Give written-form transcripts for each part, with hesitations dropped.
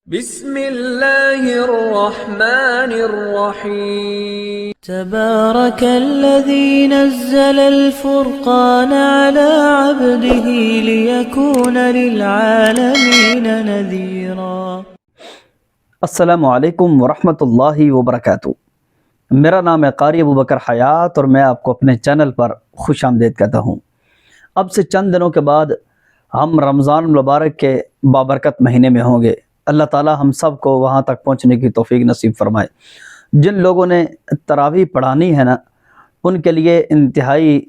بسم اللہ الرحمن الرحیم تبارك الذي نزل الفرقان على عبده ليكون للعالمين نذيرا۔ السلام علیکم ورحمۃ اللہ وبرکاتہ۔ میرا نام ہے قاری ابو بکر حیات اور میں آپ کو اپنے چینل پر خوش آمدید کہتا ہوں۔ اب سے چند دنوں کے بعد ہم رمضان المبارک کے بابرکت مہینے میں ہوں گے۔ اللہ تعالی ہم سب کو وہاں تک پہنچنے کی توفیق نصیب فرمائے۔ جن لوگوں نے تراویح پڑھانی ہے نا، ان کے لیے انتہائی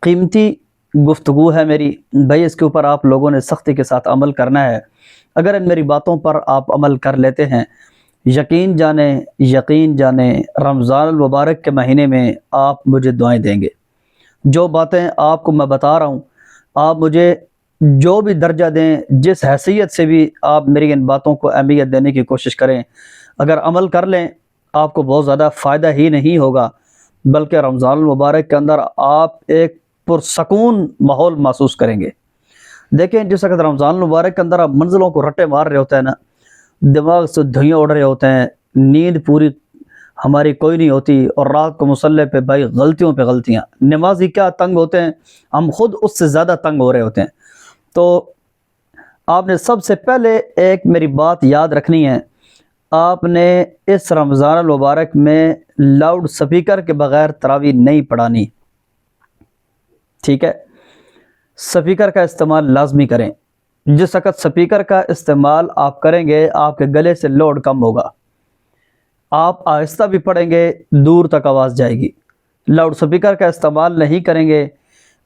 قیمتی گفتگو ہے میری بھائی، اس کے اوپر آپ لوگوں نے سختی کے ساتھ عمل کرنا ہے۔ اگر ان میری باتوں پر آپ عمل کر لیتے ہیں، یقین جانیں رمضان المبارک کے مہینے میں آپ مجھے دعائیں دیں گے۔ جو باتیں آپ کو میں بتا رہا ہوں، آپ مجھے جو بھی درجہ دیں، جس حیثیت سے بھی آپ میری ان باتوں کو اہمیت دینے کی کوشش کریں، اگر عمل کر لیں آپ کو بہت زیادہ فائدہ ہی نہیں ہوگا، بلکہ رمضان المبارک کے اندر آپ ایک پرسکون ماحول محسوس کریں گے۔ دیکھیں، جس وقت رمضان المبارک کے اندر آپ منزلوں کو رٹے مار رہے ہوتے ہیں نا، دماغ سے دھوئیں اڑ رہے ہوتے ہیں، نیند پوری ہماری کوئی نہیں ہوتی، اور رات کو مصلی پہ بھائی غلطیوں پہ غلطیاں، نمازی کیا تنگ ہوتے ہیں، ہم خود اس سے زیادہ تنگ ہو رہے ہوتے ہیں۔ تو آپ نے سب سے پہلے ایک میری بات یاد رکھنی ہے، آپ نے اس رمضان المبارک میں لاؤڈ سپیکر کے بغیر تراویح نہیں پڑھانی، ٹھیک ہے؟ سپیکر کا استعمال لازمی کریں۔ جس وقت سپیکر کا استعمال آپ کریں گے، آپ کے گلے سے لوڈ کم ہوگا، آپ آہستہ بھی پڑھیں گے، دور تک آواز جائے گی۔ لاؤڈ سپیکر کا استعمال نہیں کریں گے،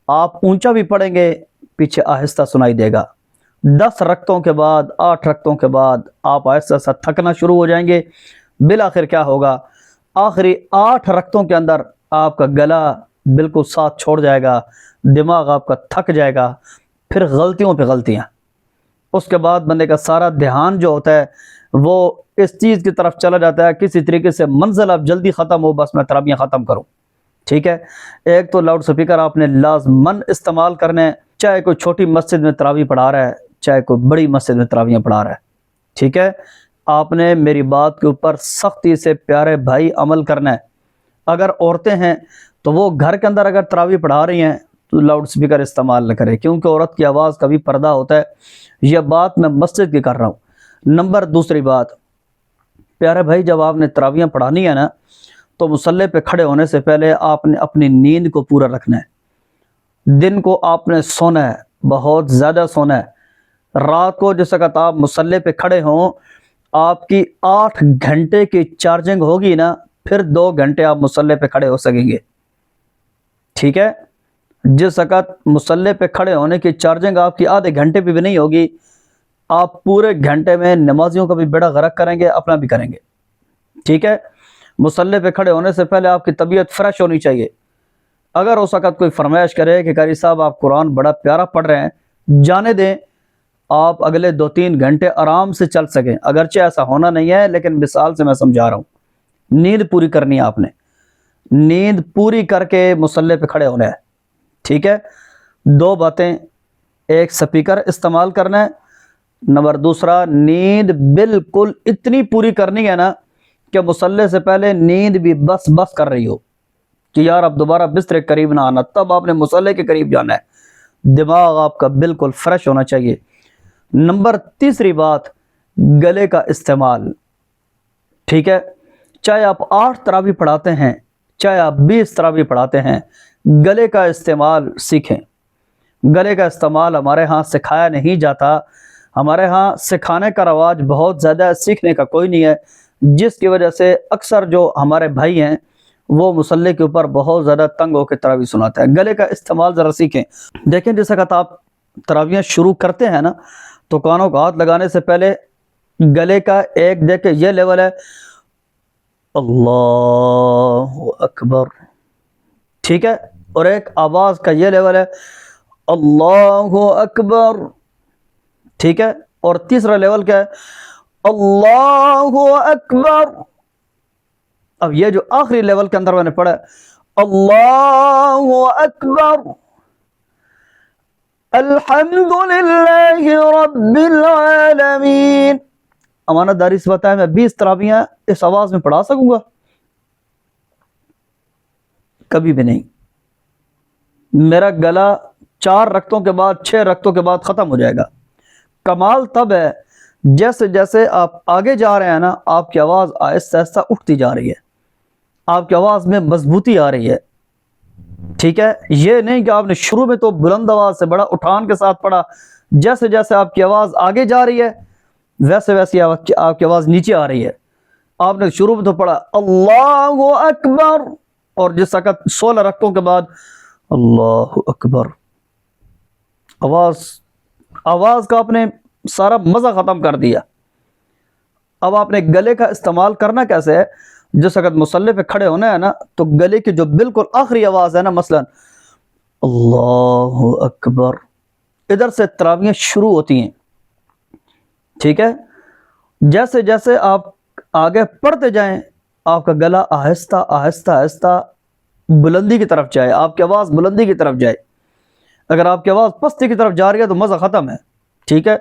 آپ اونچا بھی پڑھیں گے، پیچھے آہستہ سنائی دے گا۔ 10 رکعتوں کے بعد، 8 رکعتوں کے بعد آپ آہستہ آہستہ تھکنا شروع ہو جائیں گے۔ بالآخر کیا ہوگا، آخری 8 رکعتوں کے اندر آپ کا گلا بالکل ساتھ چھوڑ جائے گا، دماغ آپ کا تھک جائے گا، پھر غلطیوں پہ غلطیاں۔ اس کے بعد بندے کا سارا دھیان جو ہوتا ہے وہ اس چیز کی طرف چلا جاتا ہے، کسی طریقے سے منزل اب جلدی ختم ہو، بس میں تراویح ختم کروں، ٹھیک ہے؟ ایک تو لاؤڈ سپیکر آپ نے لازماً استعمال کرنے، چاہے کوئی چھوٹی مسجد میں تراویح پڑھا رہا ہے، چاہے کوئی بڑی مسجد میں تراویح پڑھا رہا ہے، ٹھیک ہے؟ آپ نے میری بات کے اوپر سختی سے پیارے بھائی عمل کرنا ہے۔ اگر عورتیں ہیں تو وہ گھر کے اندر اگر تراویح پڑھا رہی ہیں تو لاؤڈ سپیکر استعمال نہ کریں، کیونکہ عورت کی آواز کا بھی پردہ ہوتا ہے۔ یہ بات میں مسجد کی کر رہا ہوں۔ دوسری بات، پیارے بھائی، جب آپ نے تراویح پڑھانی ہے نا، تو مصلی پہ کھڑے ہونے سے پہلے آپ نے اپنی نیند کو پورا رکھنا ہے۔ دن کو آپ نے سونا ہے، بہت زیادہ سونا ہے۔ رات کو جس وقت آپ مصلی پہ کھڑے ہوں، آپ کی 8 گھنٹے کی چارجنگ ہوگی نا، پھر 2 گھنٹے آپ مصلی پہ کھڑے ہو سکیں گے، ٹھیک ہے؟ جس وقت مصلی پہ کھڑے ہونے کی چارجنگ آپ کی آدھے گھنٹے پہ بھی نہیں ہوگی، آپ پورے گھنٹے میں نمازیوں کا بھی بیڑا غرق کریں گے، اپنا بھی کریں گے، ٹھیک ہے؟ مصلی پہ کھڑے ہونے سے پہلے آپ کی طبیعت فریش ہونی چاہیے۔ اگر اس وقت کوئی فرمائش کرے کہ قاری صاحب آپ قرآن بڑا پیارا پڑھ رہے ہیں، جانے دیں، آپ اگلے 2-3 گھنٹے آرام سے چل سکیں۔ اگرچہ ایسا ہونا نہیں ہے، لیکن مثال سے میں سمجھا رہا ہوں۔ نیند پوری کرنی ہے آپ نے، نیند پوری کر کے مصلی پہ کھڑے ہونا ہے، ٹھیک ہے؟ 2 باتیں، ایک سپیکر استعمال کرنا ہے، دوسرا نیند بالکل اتنی پوری کرنی ہے نا کہ مصلی سے پہلے نیند بھی بس کر رہی ہو کہ یار اب دوبارہ بستر کے قریب نہ آنا، تب آپ نے مصلی کے قریب جانا ہے۔ دماغ آپ کا بالکل فریش ہونا چاہیے۔ تیسری بات، گلے کا استعمال، ٹھیک ہے؟ چاہے آپ 8 تراویح پڑھاتے ہیں، چاہے آپ 20 تراویح پڑھاتے ہیں، گلے کا استعمال سیکھیں۔ گلے کا استعمال ہمارے ہاں سکھایا نہیں جاتا، ہمارے ہاں سکھانے کا رواج بہت زیادہ ہے، سیکھنے کا کوئی نہیں ہے، جس کی وجہ سے اکثر جو ہمارے بھائی ہیں وہ مصلی کے اوپر بہت زیادہ تنگ ہو کے تراویح سناتے ہیں۔ گلے کا استعمال ذرا سیکھیں۔ دیکھیں، جس وقت آپ تراویح شروع کرتے ہیں نا، تو کانوں کو ہاتھ لگانے سے پہلے گلے کا ایک دیکھیں یہ لیول ہے، اللہ اکبر، ٹھیک ہے؟ اور ایک آواز کا یہ لیول ہے، اللہ اکبر، ٹھیک ہے؟ اور تیسرا لیول کیا ہے، اللہ اکبر۔ اب یہ جو آخری لیول کے اندر میں نے پڑھا ہے، اللہ اکبر، الحمد للہ رب العالمین، امانت داری سے بتائیں میں 20 تراویحیں اس آواز میں پڑھا سکوں گا؟ کبھی بھی نہیں. میرا گلا 4 رکعتوں کے بعد 6 رکعتوں کے بعد ختم ہو جائے گا. کمال تب ہے جیسے جیسے آپ آگے جا رہے ہیں نا، آپ کی آواز آہستہ آہستہ اٹھتی جا رہی ہے، آپ کی آواز میں مضبوطی آ رہی ہے. ٹھیک ہے، یہ نہیں کہ آپ نے شروع میں تو بلند آواز سے بڑا اٹھان کے ساتھ پڑھا، جیسے جیسے آپ کی آواز آگے جا رہی ہے ویسے ویسے آپ کی آواز نیچے آ رہی ہے. آپ نے شروع میں تو پڑھا اللہ اکبر، اور جس وقت 16 رکعتوں کے بعد اللہ اکبر، آواز کا آپ نے سارا مزہ ختم کر دیا. اب آپ نے گلے کا استعمال کرنا کیسے ہے؟ جس وقت مصلی پہ کھڑے ہونا ہے نا، تو گلے کی جو بالکل آخری آواز ہے نا، مثلا اللہ اکبر، ادھر سے تراویحیں شروع ہوتی ہیں. ٹھیک ہے، جیسے جیسے آپ آگے پڑھتے جائیں آپ کا گلا آہستہ آہستہ آہستہ بلندی کی طرف جائے، آپ کی آواز بلندی کی طرف جائے. اگر آپ کی آواز پستی کی طرف جا رہی ہے تو مزہ ختم ہے. ٹھیک ہے،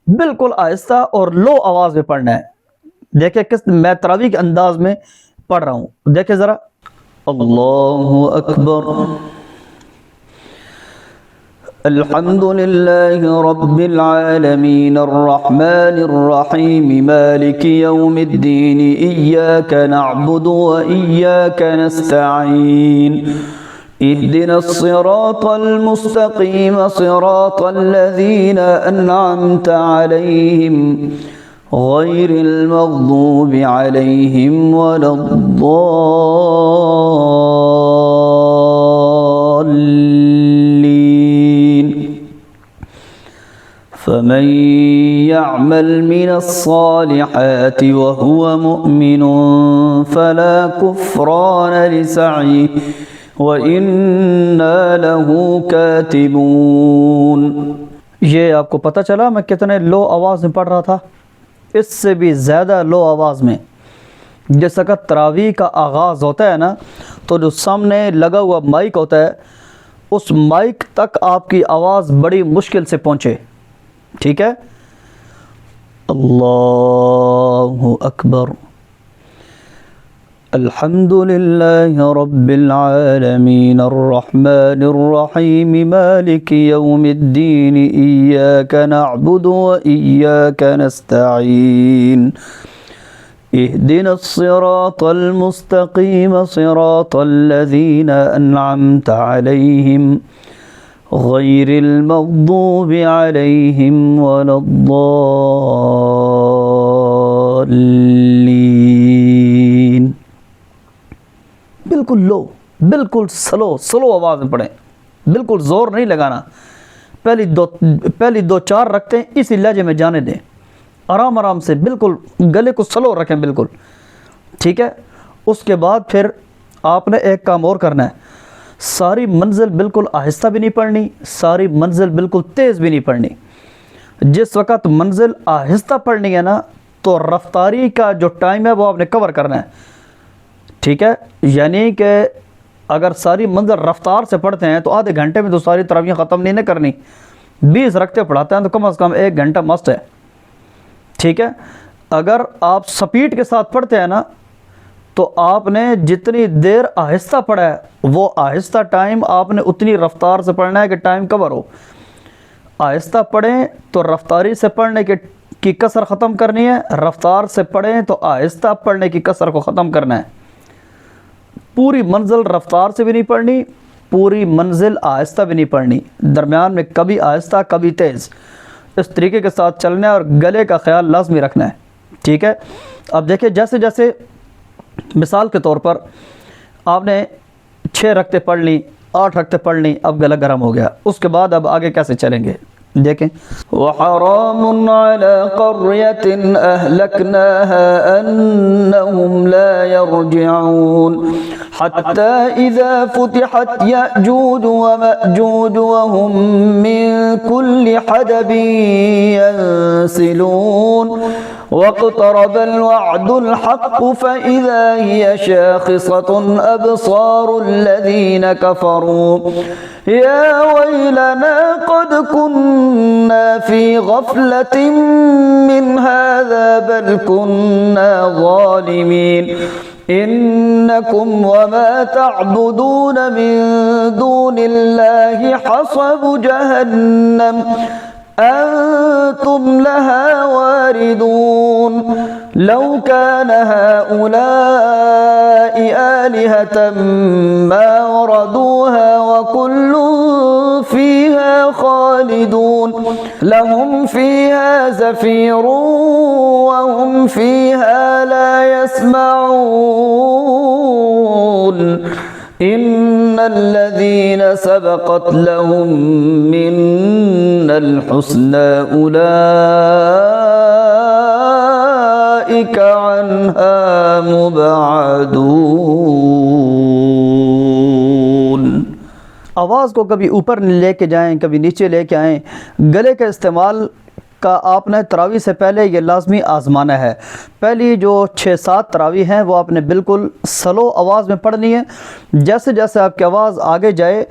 بالکل آہستہ اور لو آواز میں پڑھنا ہے. دیکھیں کس میں تراویح کے انداز میں پڑھ رہا ہوں، دیکھیں ذرا. اللہ اکبر، الحمد للہ رب العالمین الرحمن الرحیم مالک یوم الدین ایاک نعبد و ایاک نستعین اهدنا الصراط المستقیم صراط الذین انعمت علیہم غیر المغضوب علیہم ولا الضالین فمن يعمل من الصالحات وهو مؤمن فلا كفران لسعيه وَإِنَّا لَهُ كَاتِبُونَ. یہ آپ کو پتہ چلا میں کتنے لو آواز میں پڑھ رہا تھا؟ اس سے بھی زیادہ لو آواز میں. جس وقت تراویح کا آغاز ہوتا ہے نا، تو جو سامنے لگا ہوا مائک ہوتا ہے اس مائک تک آپ کی آواز بڑی مشکل سے پہنچے. ٹھیک ہے، اللہ اکبر، الحمد للہ رب العالمین الرحمن الرحیم مالک یوم الدین ایاک نعبد و ایاک نستعین اهدنا الصراط المستقیم صراط الذین انعمت علیہم غیر المغضوب علیہم ولا الضالین. بالکل لو، بالکل سلو آواز میں پڑھیں، بالکل زور نہیں لگانا. پہلی دو 4 رکھتے ہیں اسی لہجے میں جانے دیں، آرام آرام سے، بالکل گلے کو سلو رکھیں بالکل. ٹھیک ہے، اس کے بعد پھر آپ نے ایک کام اور کرنا ہے، ساری منزل بالکل آہستہ بھی نہیں پڑھنی، ساری منزل بالکل تیز بھی نہیں پڑھنی. جس وقت منزل آہستہ پڑھنی ہے نا، تو رفتاری کا جو ٹائم ہے وہ آپ نے کور کرنا ہے. ٹھیک ہے، یعنی کہ اگر ساری منزل رفتار سے پڑھتے ہیں تو آدھے گھنٹے میں تو ساری تراویح ختم نہیں کرنی. 20 رکعتیں پڑھاتے ہیں تو کم از کم 1 گھنٹہ مست ہے. ٹھیک ہے، اگر آپ سپیڈ کے ساتھ پڑھتے ہیں نا، تو آپ نے جتنی دیر آہستہ پڑھا ہے وہ آہستہ ٹائم آپ نے اتنی رفتار سے پڑھنا ہے کہ ٹائم کور ہو. آہستہ پڑھیں تو رفتاری سے پڑھنے کی کسر ختم کرنی ہے، رفتار سے پڑھیں تو آہستہ پڑھنے کی کسر کو ختم کرنا ہے. پوری منزل رفتار سے بھی نہیں پڑھنی، پوری منزل آہستہ بھی نہیں پڑھنی، درمیان میں کبھی آہستہ کبھی تیز، اس طریقے کے ساتھ چلنا ہے اور گلے کا خیال لازمی رکھنا ہے. ٹھیک ہے، اب دیکھیں جیسے جیسے مثال کے طور پر آپ نے 6 رکعتیں پڑھ لی، 8 رکعتیں پڑھ لی، اب گلا گرم ہو گیا. اس کے بعد اب آگے کیسے چلیں گے دیکھیں. وَحَرَامٌ عَلَىٰ قَرْيَةٍ أَهْلَكْنَاهَا أَنَّهُمْ لَا يَرْجِعُونَ. حتى إذا فتحت يأجوج ومأجوج وهم من كل حدب ينسلون واقترب الوعد الحق فإذا هي شاخصة أبصار الذين كفروا يا ويلنا قد كنا في غفلة من هذا بل كنا ظالمين إنكم وما تعبدون من دون الله حصب جهنم أنتم لها واردون لو كان هؤلاء آلهة ما وردوها وكل فيها خالدون لهم فيها زفير وهم فيها لا يسمعون إن الذين سبقت لهم منا الحسنى أولئك عنها مبعدون۔ آواز کو کبھی اوپر لے کے جائیں کبھی نیچے لے کے آئیں، گلے کا استعمال کا آپ نے تراویح سے پہلے یہ لازمی آزمانا ہے۔ پہلی جو 6-7 تراویح ہیں وہ آپ نے بالکل سلو آواز میں پڑھنی ہے۔ جیسے جیسے آپ کی آواز آگے جائے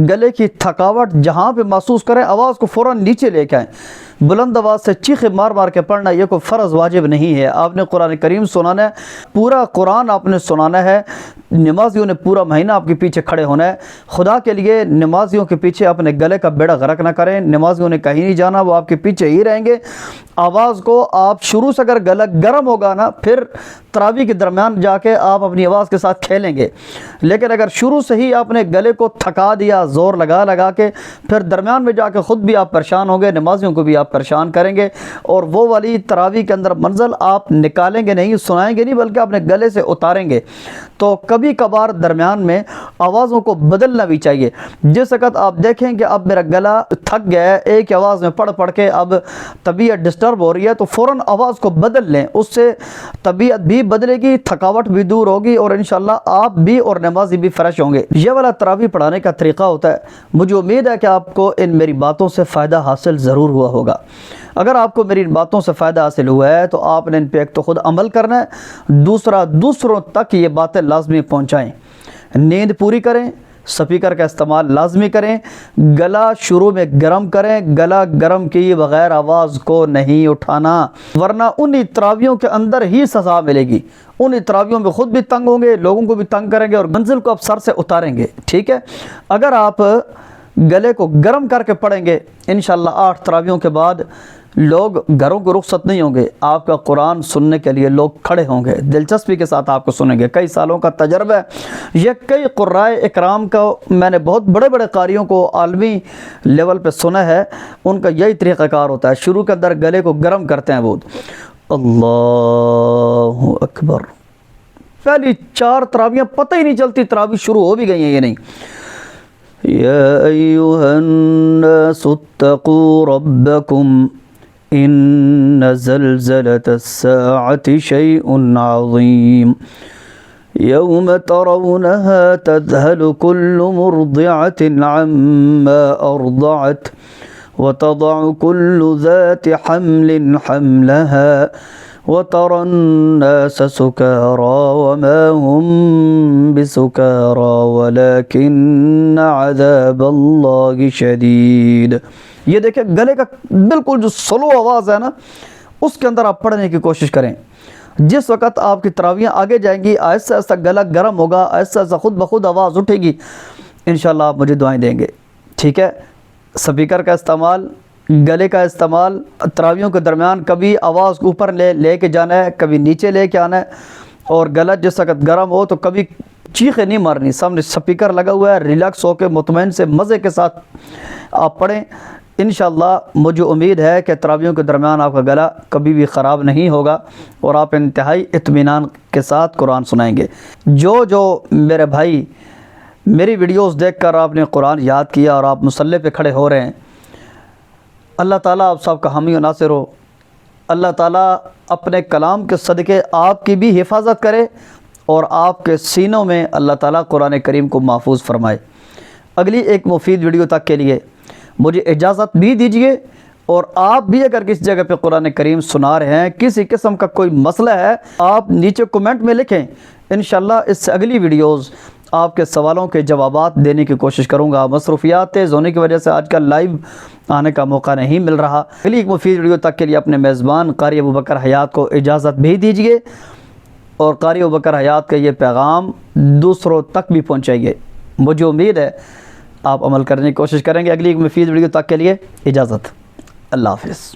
گلے کی تھکاوٹ جہاں پہ محسوس کریں آواز کو فوراً نیچے لے کے آئیں۔ بلند آواز سے چیخے مار مار کے پڑھنا یہ کوئی فرض واجب نہیں ہے۔ آپ نے قرآن کریم سنانا ہے، پورا قرآن آپ نے سنانا ہے۔ نمازیوں نے پورا مہینہ آپ کے پیچھے کھڑے ہونا ہے۔ خدا کے لیے نمازیوں کے پیچھے اپنے گلے کا بیڑا غرق نہ کریں۔ نمازیوں نے کہیں نہیں جانا، وہ آپ کے پیچھے ہی رہیں گے۔ آواز کو آپ شروع سے اگر گلا گرم ہوگا نا پھر تراویح کے درمیان جا کے آپ اپنی آواز کے ساتھ کھیلیں گے، لیکن اگر شروع سے ہی آپ نے گلے کو تھکا دیا زور لگا کے پھر درمیان میں جا کے خود بھی آپ پریشان ہوں گے، نمازیوں کو بھی آپ پریشان کریں گے، اور وہ والی تراویح کے اندر منزل آپ نکالیں گے نہیں، سنائیں گے نہیں، بلکہ اپنے گلے سے اتاریں گے۔ تو کبھی کبھار درمیان میں آوازوں کو بدلنا بھی چاہیے۔ جس وقت آپ دیکھیں کہ اب میرا گلا تھک گیا ہے، ایک آواز میں پڑھ کے اب طبیعت ڈسٹرب ہو رہی ہے، تو فوراً آواز کو بدل لیں، اس سے طبیعت بھی بدلے گی، تھکاوٹ بھی دور ہوگی، اور انشاءاللہ آپ بھی اور نمازی بھی فریش ہوں گے۔ یہ والا تراویح پڑھانے کا طریقہ ہوتا ہے۔ مجھے امید ہے کہ آپ کو ان میری باتوں سے فائدہ حاصل ضرور ہوا ہوگا۔ اگر آپ کو میری ان باتوں سے فائدہ حاصل ہوا ہے تو آپ نے ان پہ ایک تو خود عمل کرنا ہے، دوسرا دوسروں تک یہ باتیں لازمی پہنچائیں۔ نیند پوری کریں، سپیکر کا استعمال لازمی کریں، گلا شروع میں گرم کریں، گلا گرم کیے بغیر آواز کو نہیں اٹھانا، ورنہ انہی تراویحوں کے اندر ہی سزا ملے گی۔ انہی تراویحوں میں خود بھی تنگ ہوں گے، لوگوں کو بھی تنگ کریں گے، اور منزل کو آپ سر سے اتاریں گے۔ ٹھیک ہے، اگر آپ گلے کو گرم کر کے پڑھیں گے انشاءاللہ 8 تراویحوں کے بعد لوگ گھروں کو رخصت نہیں ہوں گے، آپ کا قرآن سننے کے لیے لوگ کھڑے ہوں گے، دلچسپی کے ساتھ آپ کو سنیں گے۔ کئی سالوں کا تجربہ ہے یہ، کئی قرائے اکرام کا میں نے بہت بڑے بڑے قاریوں کو عالمی لیول پہ سنا ہے، ان کا یہی طریقہ کار ہوتا ہے، شروع کے اندر گلے کو گرم کرتے ہیں وہ اللہ اکبر، پہلی 4 تراویحیں پتہ ہی نہیں چلتی تراویح شروع ہو بھی گئی ہیں یہ نہیں۔ یا ایھا الناس اتقوا ربکم ان زلزلة الساعة شيء عظيم يوم ترونها تذهل كل مرضعة عما أرضعت وتضع كل ذات حمل حملها وترى الناس سكارى وما هم بسكارى ولكن عذاب الله شديد۔ یہ دیکھیں گلے کا بالکل جو سلو آواز ہے نا اس کے اندر آپ پڑھنے کی کوشش کریں۔ جس وقت آپ کی تراویحیں آگے جائیں گی آہستہ آہستہ گلا گرم ہوگا، آہستہ آہستہ خود بخود آواز اٹھے گی، انشاءاللہ آپ مجھے دعائیں دیں گے۔ ٹھیک ہے، سپیکر کا استعمال، گلے کا استعمال، تراویحوں کے درمیان کبھی آواز کو اوپر لے کے جانا ہے، کبھی نیچے لے کے آنا ہے، اور گلا جس وقت گرم ہو تو کبھی چیخیں نہیں مارنی، سامنے سپیکر لگا ہوا ہے، ریلیکس ہو کے مطمئن سے مزے کے ساتھ آپ پڑھیں۔ انشاءاللہ مجھے امید ہے کہ تراویحوں کے درمیان آپ کا گلا کبھی بھی خراب نہیں ہوگا اور آپ انتہائی اطمینان کے ساتھ قرآن سنائیں گے۔ جو میرے بھائی میری ویڈیوز دیکھ کر آپ نے قرآن یاد کیا اور آپ مصلی پہ کھڑے ہو رہے ہیں، اللہ تعالیٰ آپ سب کا حامی و ناصر ہو۔ اللہ تعالیٰ اپنے کلام کے صدقے آپ کی بھی حفاظت کرے اور آپ کے سینوں میں اللہ تعالیٰ قرآن کریم کو محفوظ فرمائے۔ اگلی ایک مفید ویڈیو تک کے لیے مجھے اجازت بھی دیجیے، اور آپ بھی اگر کسی جگہ پہ قرآن کریم سنا رہے ہیں، کسی قسم کا کوئی مسئلہ ہے، آپ نیچے کومنٹ میں لکھیں، انشاءاللہ اس سے اگلی ویڈیوز آپ کے سوالوں کے جوابات دینے کی کوشش کروں گا۔ مصروفیات تیز ہونے کی وجہ سے آج کل لائیو آنے کا موقع نہیں مل رہا۔ اگلی ایک مفید ویڈیو تک کے لیے اپنے میزبان قاری ابوبکر حیات کو اجازت بھی دیجیے، اور قاری ابوبکر حیات کا یہ پیغام دوسروں تک بھی پہنچائیے۔ مجھے امید ہے آپ عمل کرنے کی کوشش کریں گے۔ اگلی ایک مفید ویڈیو تک کے لیے اجازت، اللہ حافظ۔